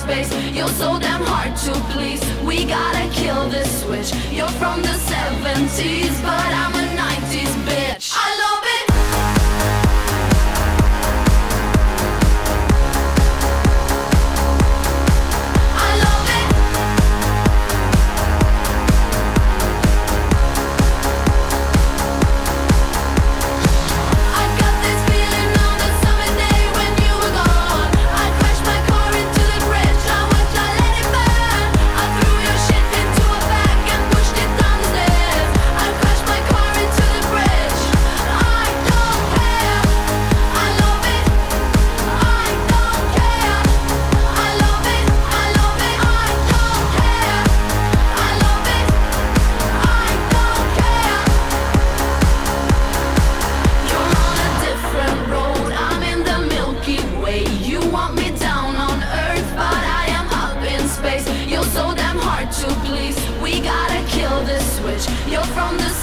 space. You're so damn hard to please. We gotta kill this switch. You're from the 70s, but I'm a 90s bitch. I love it. You're so damn hard to please. We gotta kill this switch. You're from the